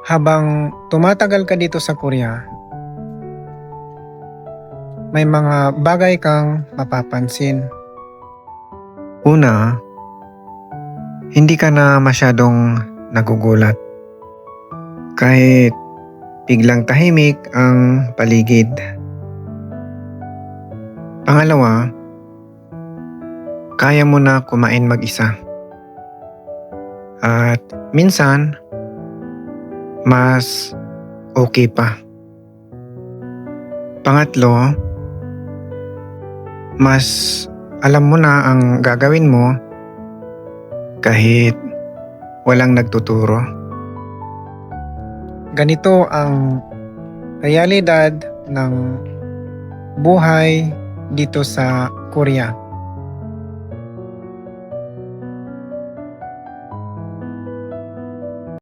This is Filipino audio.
Habang tumatagal ka dito sa Korea, may mga bagay kang mapapansin. Una, hindi ka na masyadong nagugulat. Kahit biglang tahimik ang paligid. Pangalawa, kaya mo na kumain mag-isa. At minsan, mas okay pa. Pangatlo, mas alam mo na ang gagawin mo kahit walang nagtuturo. Ganito ang realidad ng buhay dito sa Korea.